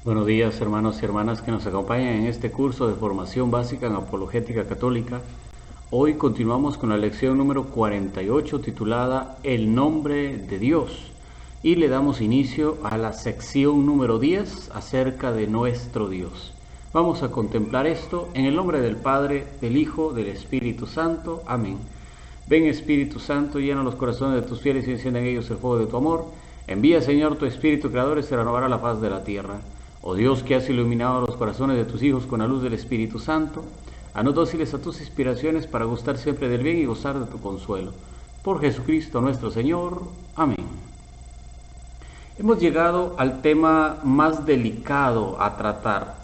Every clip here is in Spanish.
Buenos días, hermanos y hermanas que nos acompañan en este curso de formación básica en apologética católica. Hoy continuamos con la lección número 48 titulada El nombre de Dios y le damos inicio a la sección número 10 acerca de nuestro Dios. Vamos a contemplar esto en el nombre del Padre, del Hijo, del Espíritu Santo. Amén. Ven, Espíritu Santo, llena los corazones de tus fieles y enciende en ellos el fuego de tu amor. Envía, Señor, tu Espíritu Creador y se renovará la faz de la tierra. Oh Dios, que has iluminado los corazones de tus hijos con la luz del Espíritu Santo, haznos dóciles a tus inspiraciones para gustar siempre del bien y gozar de tu consuelo. Por Jesucristo nuestro Señor. Amén. Hemos llegado al tema más delicado a tratar,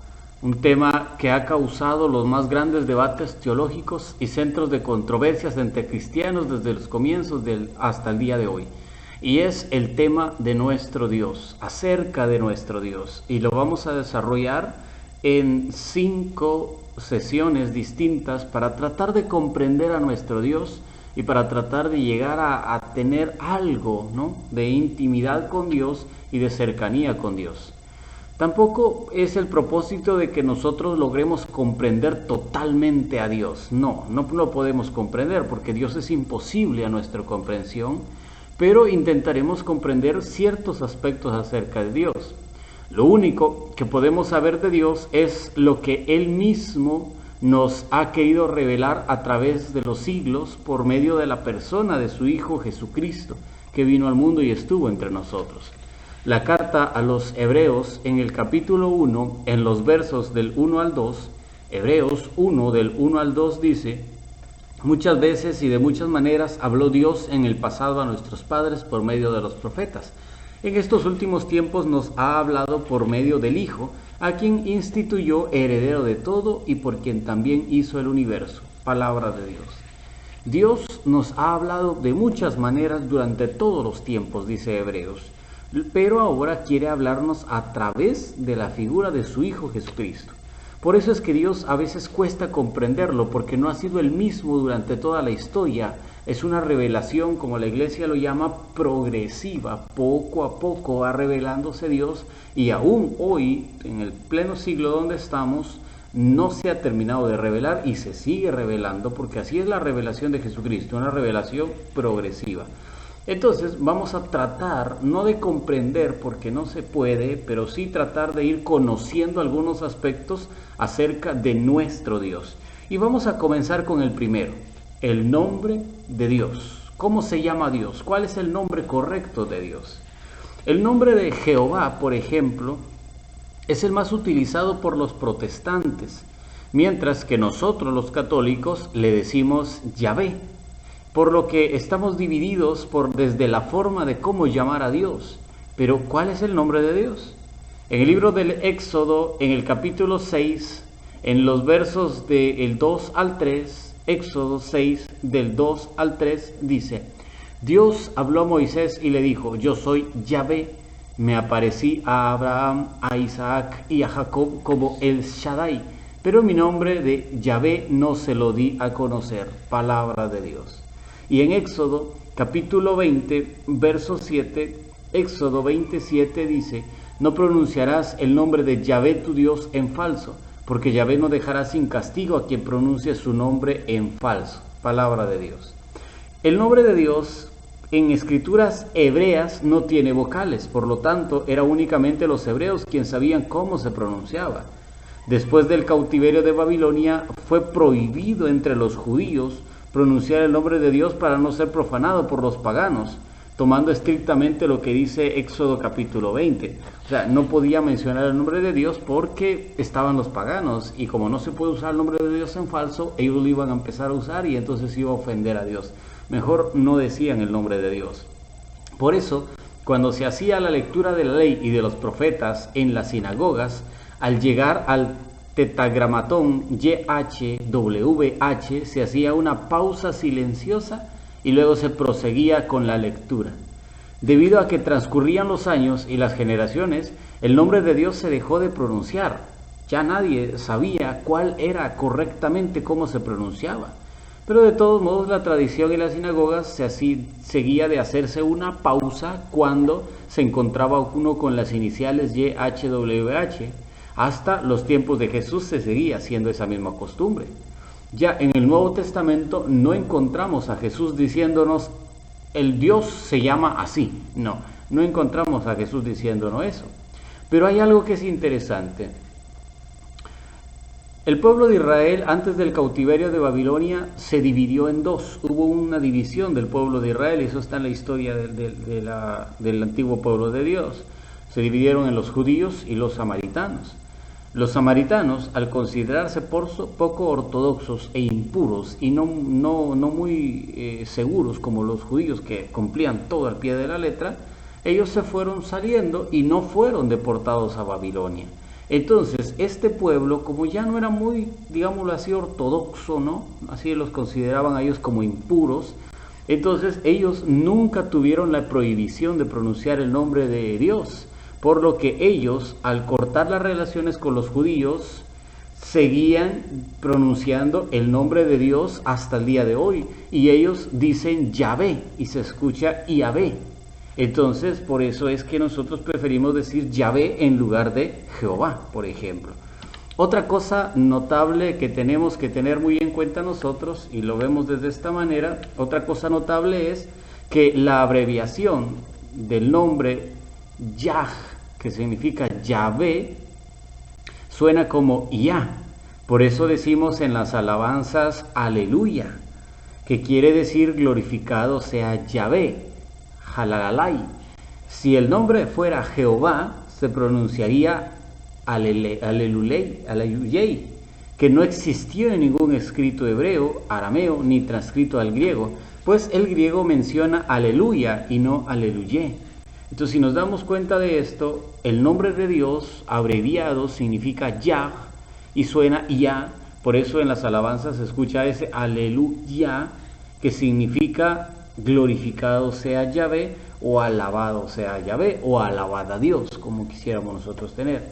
un tema que ha causado los más grandes debates teológicos y centros de controversias entre cristianos desde los comienzos hasta el día de hoy. Y es el tema de nuestro Dios, acerca de nuestro Dios. Y lo vamos a desarrollar en 5 sesiones distintas para tratar de comprender a nuestro Dios y para tratar de llegar a tener algo, ¿no?, de intimidad con Dios y de cercanía con Dios. Tampoco es el propósito de que nosotros logremos comprender totalmente a Dios. No lo podemos comprender porque Dios es imposible a nuestra comprensión, pero intentaremos comprender ciertos aspectos acerca de Dios. Lo único que podemos saber de Dios es lo que Él mismo nos ha querido revelar a través de los siglos por medio de la persona de su Hijo Jesucristo, que vino al mundo y estuvo entre nosotros. La carta a los Hebreos en el capítulo 1, en los versos del 1 al 2, Hebreos 1 del 1 al 2 dice: muchas veces y de muchas maneras habló Dios en el pasado a nuestros padres por medio de los profetas. En estos últimos tiempos nos ha hablado por medio del Hijo, a quien instituyó heredero de todo y por quien también hizo el universo. Palabra de Dios. Dios nos ha hablado de muchas maneras durante todos los tiempos, dice Hebreos, pero ahora quiere hablarnos a través de la figura de su Hijo Jesucristo. Por eso es que Dios a veces cuesta comprenderlo, porque no ha sido el mismo durante toda la historia. Es una revelación, como la Iglesia lo llama, progresiva. Poco a poco va revelándose Dios, y aún hoy, en el pleno siglo donde estamos, no se ha terminado de revelar y se sigue revelando, porque así es la revelación de Jesucristo, una revelación progresiva. Entonces vamos a tratar, no de comprender porque no se puede, pero sí tratar de ir conociendo algunos aspectos acerca de nuestro Dios. Y vamos a comenzar con el primero, el nombre de Dios. ¿Cómo se llama Dios? ¿Cuál es el nombre correcto de Dios? El nombre de Jehová, por ejemplo, es el más utilizado por los protestantes, mientras que nosotros los católicos le decimos Yahvé. Por lo que estamos divididos desde la forma de cómo llamar a Dios. Pero ¿cuál es el nombre de Dios? En el libro del Éxodo, en el capítulo 6, en los versos del 2 al 3, Éxodo 6, del 2 al 3, dice: Dios habló a Moisés y le dijo: yo soy Yahvé, me aparecí a Abraham, a Isaac y a Jacob como el Shaddai, pero mi nombre de Yahvé no se lo di a conocer. Palabra de Dios. Y en Éxodo capítulo 20, verso 7, Éxodo 27 dice: no pronunciarás el nombre de Yahvé tu Dios en falso, porque Yahvé no dejará sin castigo a quien pronuncie su nombre en falso. Palabra de Dios. El nombre de Dios en escrituras hebreas no tiene vocales, por lo tanto era únicamente los hebreos quienes sabían cómo se pronunciaba. Después del cautiverio de Babilonia fue prohibido entre los judíos pronunciar el nombre de Dios para no ser profanado por los paganos, tomando estrictamente lo que dice Éxodo capítulo 20. O sea, no podía mencionar el nombre de Dios porque estaban los paganos, y como no se puede usar el nombre de Dios en falso, ellos lo iban a empezar a usar y entonces iba a ofender a Dios. Mejor no decían el nombre de Dios. Por eso, cuando se hacía la lectura de la ley y de los profetas en las sinagogas, al llegar al Tetragramatón YHWH se hacía una pausa silenciosa y luego se proseguía con la lectura. Debido a que transcurrían los años y las generaciones, el nombre de Dios se dejó de pronunciar. Ya nadie sabía cuál era correctamente cómo se pronunciaba. Pero de todos modos la tradición en las sinagogas seguía de hacerse una pausa cuando se encontraba uno con las iniciales YHWH. Hasta los tiempos de Jesús se seguía haciendo esa misma costumbre. Ya en el Nuevo Testamento no encontramos a Jesús diciéndonos el Dios se llama así. No encontramos a Jesús diciéndonos eso. Pero hay algo que es interesante. El pueblo de Israel antes del cautiverio de Babilonia se dividió en dos. Hubo una división del pueblo de Israel, y eso está en la historia del antiguo pueblo de Dios. Se dividieron en los judíos y los samaritanos. Los samaritanos, al considerarse poco ortodoxos e impuros y no muy seguros como los judíos que cumplían todo al pie de la letra, ellos se fueron saliendo y no fueron deportados a Babilonia. Entonces, este pueblo, como ya no era muy, digámoslo así, ortodoxo, ¿no? Así los consideraban a ellos como impuros, entonces ellos nunca tuvieron la prohibición de pronunciar el nombre de Dios, por lo que ellos, al cortar las relaciones con los judíos, seguían pronunciando el nombre de Dios hasta el día de hoy, y ellos dicen Yahvé, y se escucha Yahvé. Entonces, por eso es que nosotros preferimos decir Yahvé en lugar de Jehová, por ejemplo. Otra cosa notable que tenemos que tener muy en cuenta nosotros, y lo vemos desde esta manera, otra cosa notable es que la abreviación del nombre Yah, que significa Yahvé, suena como Yah. Por eso decimos en las alabanzas Aleluya, que quiere decir glorificado sea Yahvé. Halalai. Si el nombre fuera Jehová, se pronunciaría Aleluyei, que no existió en ningún escrito hebreo, arameo, ni transcrito al griego, pues el griego menciona aleluya y no aleluye. Entonces, si nos damos cuenta de esto, el nombre de Dios abreviado significa Yah y suena Yah. Por eso en las alabanzas se escucha ese aleluya, que significa glorificado sea Yahvé, o alabado sea Yahvé, o alabada Dios, como quisiéramos nosotros tener.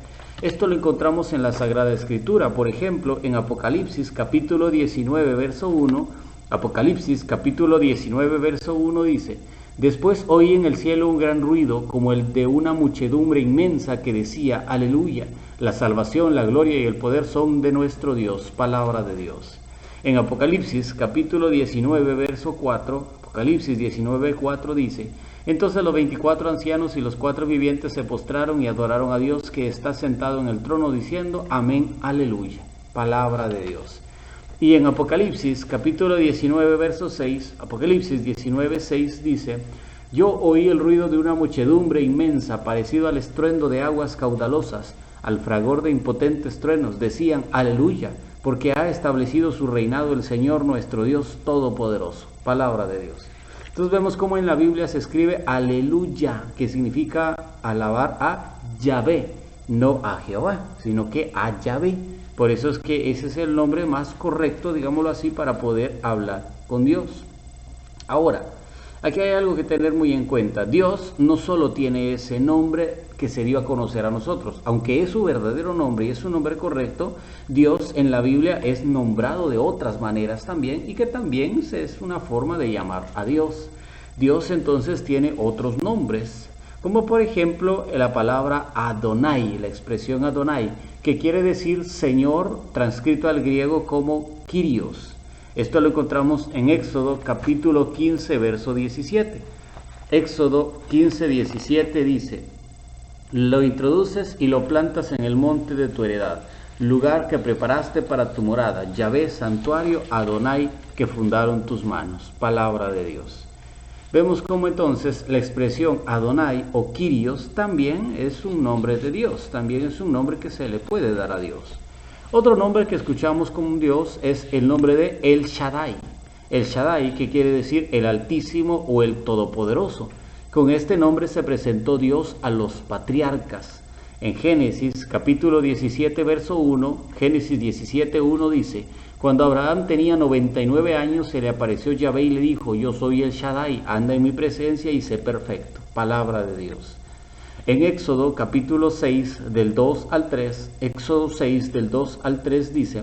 Esto lo encontramos en la Sagrada Escritura, por ejemplo, en Apocalipsis capítulo 19, verso 1, Apocalipsis capítulo 19, verso 1 dice: Después oí en el cielo un gran ruido, como el de una muchedumbre inmensa que decía, Aleluya, la salvación, la gloria y el poder son de nuestro Dios. Palabra de Dios. En Apocalipsis capítulo 19, verso 4, Apocalipsis 19, 4 dice: Entonces los 24 ancianos y los 4 vivientes se postraron y adoraron a Dios que está sentado en el trono, diciendo, Amén, Aleluya. Palabra de Dios. Y en Apocalipsis capítulo 19, verso 6, Apocalipsis 19, 6 dice: Yo oí el ruido de una muchedumbre inmensa, parecido al estruendo de aguas caudalosas, al fragor de impotentes truenos. Decían, Aleluya, porque ha establecido su reinado el Señor nuestro Dios Todopoderoso. Palabra de Dios. Entonces vemos cómo en la Biblia se escribe Aleluya, que significa alabar a Yahvé, no a Jehová, sino que a Yahvé. Por eso es que ese es el nombre más correcto, digámoslo así, para poder hablar con Dios. Ahora, aquí hay algo que tener muy en cuenta. Dios no solo tiene ese nombre que se dio a conocer a nosotros, aunque es su verdadero nombre y es su nombre correcto, Dios en la Biblia es nombrado de otras maneras también, y que también es una forma de llamar a Dios. Dios entonces tiene otros nombres, como por ejemplo la palabra Adonai, la expresión Adonai, que quiere decir Señor, transcrito al griego como Kyrios. Esto lo encontramos en Éxodo capítulo 15, verso 17. Éxodo 15, 17 dice: Lo introduces y lo plantas en el monte de tu heredad, lugar que preparaste para tu morada, Yahvé, santuario, Adonai, que fundaron tus manos. Palabra de Dios. Vemos cómo entonces la expresión Adonai o Kyrios también es un nombre de Dios, también es un nombre que se le puede dar a Dios. Otro nombre que escuchamos como un Dios es el nombre de El Shaddai. El Shaddai, que quiere decir el Altísimo o el Todopoderoso. Con este nombre se presentó Dios a los patriarcas. En Génesis capítulo 17, verso 1, Génesis 17, 1 dice: Cuando Abraham tenía 99 años, se le apareció Yahvé y le dijo: Yo soy el Shaddai, anda en mi presencia y sé perfecto. Palabra de Dios. En Éxodo capítulo 6 del 2 al 3, Éxodo 6 del 2 al 3 dice: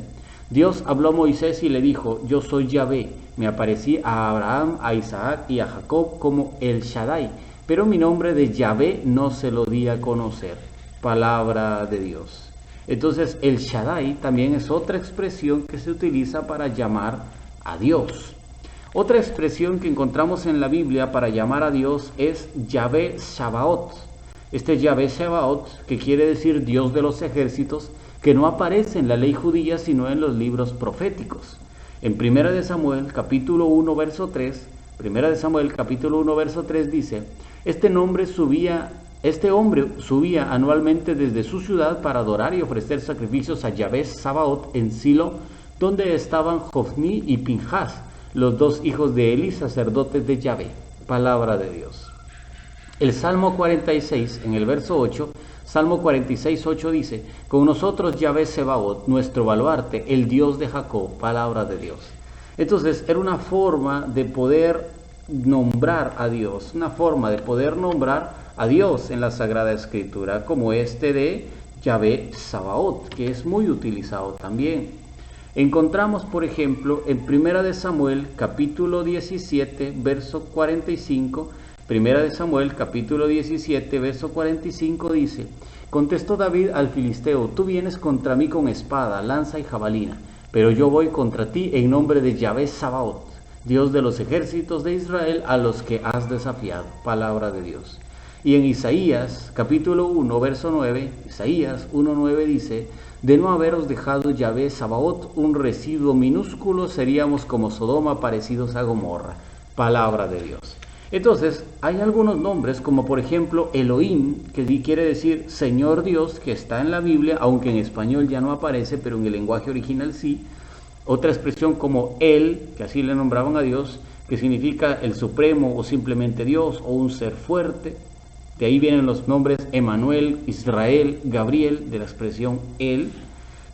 Dios habló a Moisés y le dijo: yo soy Yahvé. Me aparecí a Abraham, a Isaac y a Jacob como el Shaddai, pero mi nombre de Yahvé no se lo di a conocer. Palabra de Dios. Entonces el Shaddai también es otra expresión que se utiliza para llamar a Dios. Otra expresión que encontramos en la Biblia para llamar a Dios es Yahvé Sabaoth. Este Yahvé Sabaoth, que quiere decir Dios de los ejércitos, que no aparece en la ley judía sino en los libros proféticos. En 1 de Samuel capítulo 1 verso 3, 1 de Samuel capítulo 1 verso 3 dice: este hombre subía anualmente desde su ciudad para adorar y ofrecer sacrificios a Yahvé Sabaoth en Silo, donde estaban Jofni y Pinjas, los dos hijos de Eli, sacerdotes de Yahvé. Palabra de Dios. El Salmo 46, en el verso 8, Salmo 46, 8 dice: con nosotros Yahvé Sebaot, nuestro baluarte, el Dios de Jacob. Palabra de Dios. Entonces, era una forma de poder nombrar a Dios, una forma de poder nombrar a Dios en la Sagrada Escritura, como este de Yahvé Sabaoth, que es muy utilizado también. Encontramos, por ejemplo, en 1 de Samuel, capítulo 17, verso 45, 1 de Samuel, capítulo 17, verso 45 dice: contestó David al filisteo: tú vienes contra mí con espada, lanza y jabalina, pero yo voy contra ti en nombre de Yahvé Sabaoth, Dios de los ejércitos de Israel, a los que has desafiado. Palabra de Dios. Y en Isaías, capítulo 1, verso 9, Isaías 1:9 dice: de no haberos dejado Yahvé Sabaoth, un residuo minúsculo, seríamos como Sodoma, parecidos a Gomorra. Palabra de Dios. Entonces, hay algunos nombres, como por ejemplo Elohim, que quiere decir Señor Dios, que está en la Biblia, aunque en español ya no aparece, pero en el lenguaje original sí. Otra expresión como El, que así le nombraban a Dios, que significa el Supremo o simplemente Dios o un ser fuerte. De ahí vienen los nombres Emanuel, Israel, Gabriel, de la expresión El.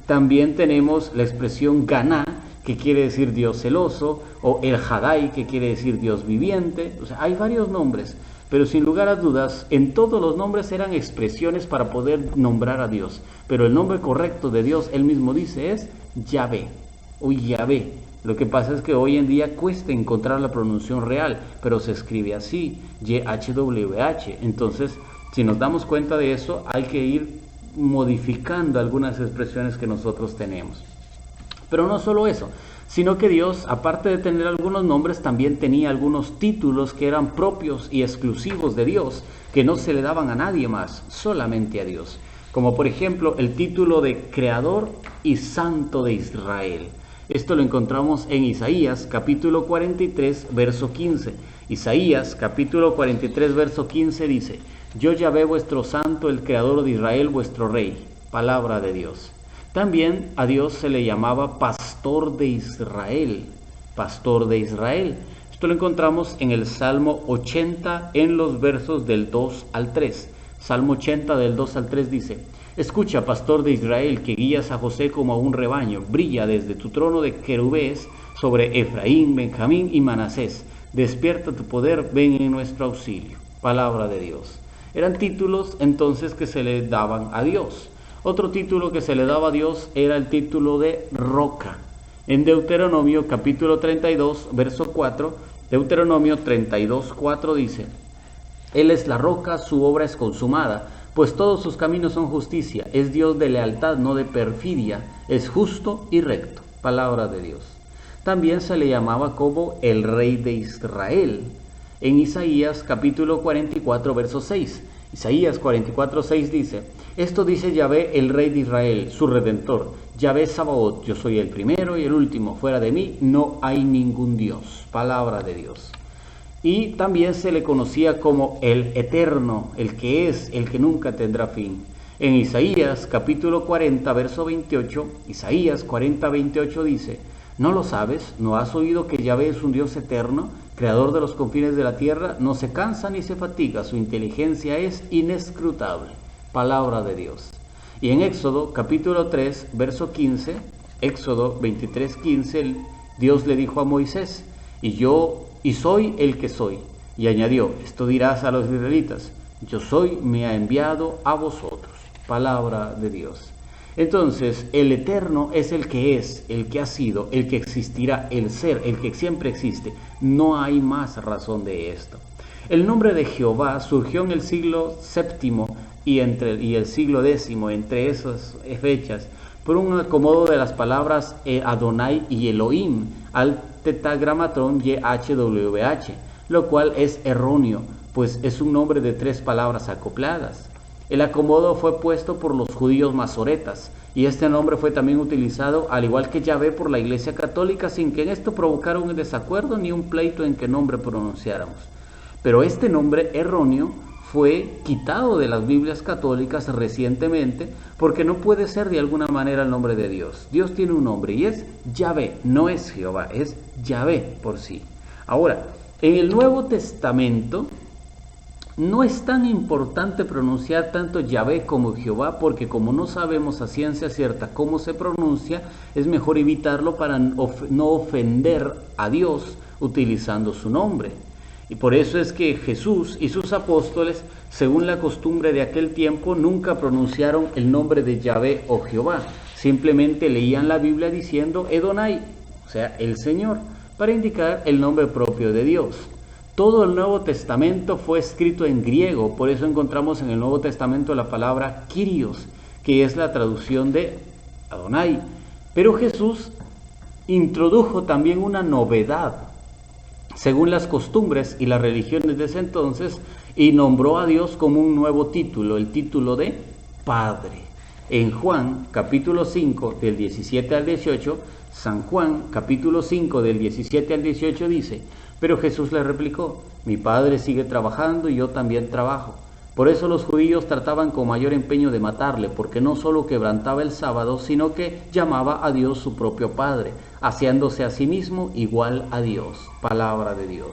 También tenemos la expresión Ganá, que quiere decir Dios celoso, o El Hadai, que quiere decir Dios viviente. O sea, hay varios nombres, pero sin lugar a dudas, en todos los nombres eran expresiones para poder nombrar a Dios. Pero el nombre correcto de Dios, él mismo dice, es Yahvé, o Yahvé. Lo que pasa es que hoy en día cuesta encontrar la pronunciación real, pero se escribe así, YHWH. Entonces, si nos damos cuenta de eso, hay que ir modificando algunas expresiones que nosotros tenemos. Pero no solo eso, sino que Dios, aparte de tener algunos nombres, también tenía algunos títulos que eran propios y exclusivos de Dios, que no se le daban a nadie más, solamente a Dios. Como por ejemplo el título de Creador y Santo de Israel. Esto lo encontramos en Isaías capítulo 43, verso 15. Isaías capítulo 43, verso 15 dice: yo Yahvé vuestro santo, el creador de Israel, vuestro rey. Palabra de Dios. También a Dios se le llamaba Pastor de Israel. Pastor de Israel. Esto lo encontramos en el Salmo 80 en los versos del 2 al 3. Salmo 80 del 2 al 3 dice: escucha, pastor de Israel, que guías a José como a un rebaño, brilla desde tu trono de querubés sobre Efraín, Benjamín y Manasés. Despierta tu poder, ven en nuestro auxilio. Palabra de Dios. Eran títulos entonces que se le daban a Dios. Otro título que se le daba a Dios era el título de roca. En Deuteronomio capítulo 32, verso 4, Deuteronomio 32, 4 dice: él es la roca, su obra es consumada, pues todos sus caminos son justicia, es Dios de lealtad, no de perfidia, es justo y recto. Palabra de Dios. También se le llamaba como el Rey de Israel. En Isaías capítulo 44, verso 6. Isaías 44, 6 dice: esto dice Yahvé, el Rey de Israel, su Redentor, Yahvé Sabaoth, yo soy el primero y el último, fuera de mí no hay ningún Dios. Palabra de Dios. Y también se le conocía como el Eterno, el que es, el que nunca tendrá fin. En Isaías capítulo 40, verso 28, Isaías 40, 28 dice: ¿no lo sabes? ¿No has oído que Yahvé es un Dios eterno, creador de los confines de la tierra? No se cansa ni se fatiga, su inteligencia es inescrutable. Palabra de Dios. Y en Éxodo capítulo 3, verso 15, Éxodo 23, 15, Dios le dijo a Moisés: y soy el que soy. Y añadió: esto dirás a los israelitas: yo soy, me ha enviado a vosotros. Palabra de Dios. Entonces, el eterno es el que es, el que ha sido, el que existirá, el ser, el que siempre existe. No hay más razón de esto. El nombre de Jehová surgió en el siglo VII y el siglo X, entre esas fechas, por un acomodo de las palabras Adonai y Elohim al tetragramatón YHWH, lo cual es erróneo, pues es un nombre de 3 palabras acopladas. El acomodo fue puesto por los judíos masoretas, y este nombre fue también utilizado, al igual que Yahvé, por la Iglesia Católica, sin que en esto provocara un desacuerdo ni un pleito en qué nombre pronunciáramos. Pero este nombre erróneo fue quitado de las Biblias católicas recientemente, porque no puede ser de alguna manera el nombre de Dios. Dios tiene un nombre y es Yahvé, no es Jehová, es Yahvé por sí. Ahora, en el Nuevo Testamento no es tan importante pronunciar tanto Yahvé como Jehová, porque como no sabemos a ciencia cierta cómo se pronuncia, es mejor evitarlo para no ofender a Dios utilizando su nombre. Y por eso es que Jesús y sus apóstoles, según la costumbre de aquel tiempo, nunca pronunciaron el nombre de Yahvé o Jehová. Simplemente leían la Biblia diciendo Edonai, o sea, el Señor, para indicar el nombre propio de Dios. Todo el Nuevo Testamento fue escrito en griego, por eso encontramos en el Nuevo Testamento la palabra Kyrios, que es la traducción de Adonai. Pero Jesús introdujo también una novedad, según las costumbres y las religiones de ese entonces, y nombró a Dios como un nuevo título, el título de Padre. En Juan capítulo 5 del 17 al 18, San Juan capítulo 5 del 17 al 18 dice: pero Jesús le replicó: mi Padre sigue trabajando y yo también trabajo. Por eso los judíos trataban con mayor empeño de matarle, porque no solo quebrantaba el sábado, sino que llamaba a Dios su propio Padre, haciéndose a sí mismo igual a Dios. Palabra de Dios.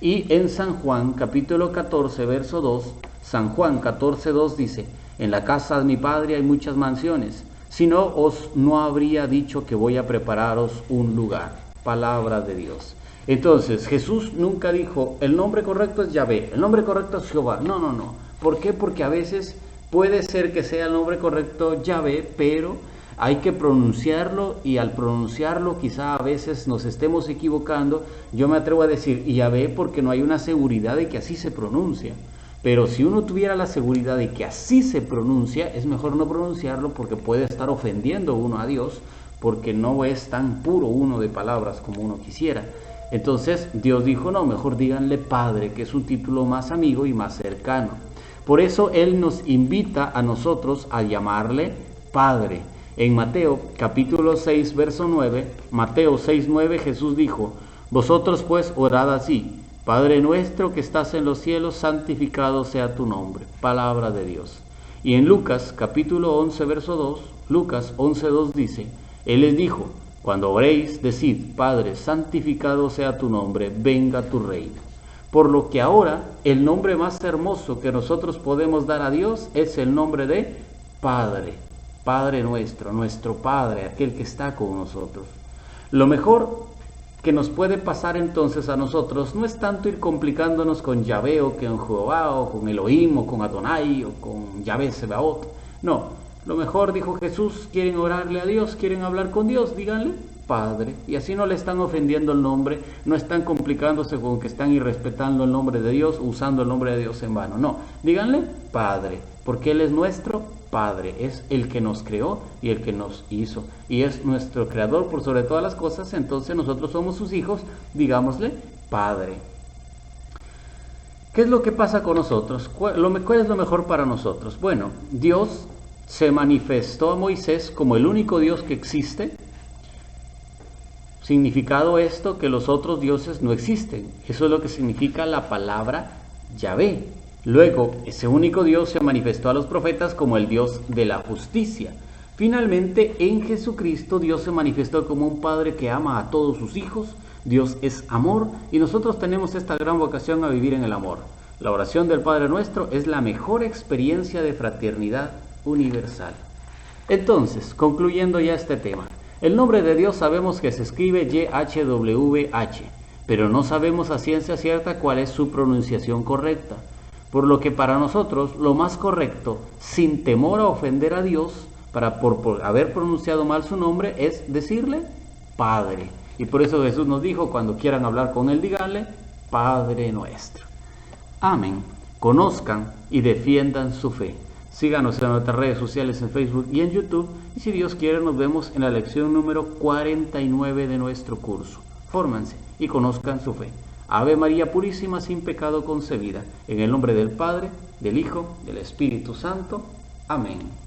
Y en San Juan capítulo 14 verso 2, San Juan 14, 2 dice: en la casa de mi Padre hay muchas mansiones, si no os no habría dicho que voy a prepararos un lugar. Palabra de Dios. Entonces, Jesús nunca dijo, el nombre correcto es Yahvé, el nombre correcto es Jehová. No. ¿Por qué? Porque a veces puede ser que sea el nombre correcto Yahvé, pero hay que pronunciarlo, y al pronunciarlo quizá a veces nos estemos equivocando. Yo me atrevo a decir Yahvé porque no hay una seguridad de que así se pronuncia. Pero si uno tuviera la seguridad de que así se pronuncia, es mejor no pronunciarlo, porque puede estar ofendiendo uno a Dios, porque no es tan puro uno de palabras como uno quisiera. Entonces Dios dijo, no, mejor díganle Padre, que es un título más amigo y más cercano. Por eso Él nos invita a nosotros a llamarle Padre. En Mateo capítulo 6 verso 9, Mateo 6, 9, Jesús dijo: vosotros pues orad así: Padre nuestro que estás en los cielos, santificado sea tu nombre. Palabra de Dios. Y en Lucas capítulo 11 verso 2, Lucas 11, 2 dice: Él les dijo: cuando oréis, decid: Padre, santificado sea tu nombre, venga tu reino. Por lo que ahora el nombre más hermoso que nosotros podemos dar a Dios es el nombre de Padre. Padre nuestro, nuestro Padre, aquel que está con nosotros. Lo mejor que nos puede pasar entonces a nosotros no es tanto ir complicándonos con Yahvé o con Jehová o con Elohim o con Adonai o con Yahvé Sebaot. No. Lo mejor, dijo Jesús, quieren orarle a Dios, quieren hablar con Dios, díganle Padre. Y así no le están ofendiendo el nombre, no están complicándose con que están irrespetando el nombre de Dios, usando el nombre de Dios en vano. No, díganle Padre, porque Él es nuestro Padre, es el que nos creó y el que nos hizo. Y es nuestro creador por sobre todas las cosas, entonces nosotros somos sus hijos, digámosle Padre. ¿Qué es lo que pasa con nosotros? ¿Cuál es lo mejor para nosotros? Bueno, Dios se manifestó a Moisés como el único Dios que existe. Significado esto que los otros dioses no existen. Eso es lo que significa la palabra Yahvé. Luego, ese único Dios se manifestó a los profetas como el Dios de la justicia. Finalmente, en Jesucristo, Dios se manifestó como un Padre que ama a todos sus hijos. Dios es amor y nosotros tenemos esta gran vocación a vivir en el amor. La oración del Padre Nuestro es la mejor experiencia de fraternidad universal. Entonces, concluyendo ya este tema, el nombre de Dios sabemos que se escribe YHWH, pero no sabemos a ciencia cierta cuál es su pronunciación correcta, por lo que para nosotros lo más correcto, sin temor a ofender a Dios, para por haber pronunciado mal su nombre es decirle Padre. Y por eso Jesús nos dijo, cuando quieran hablar con Él, díganle Padre nuestro. Amén. Conozcan y defiendan su fe. Síganos en nuestras redes sociales en Facebook y en YouTube. Y si Dios quiere, nos vemos en la lección número 49 de nuestro curso. Fórmanse y conozcan su fe. Ave María Purísima, sin pecado concebida. En el nombre del Padre, del Hijo, del Espíritu Santo. Amén.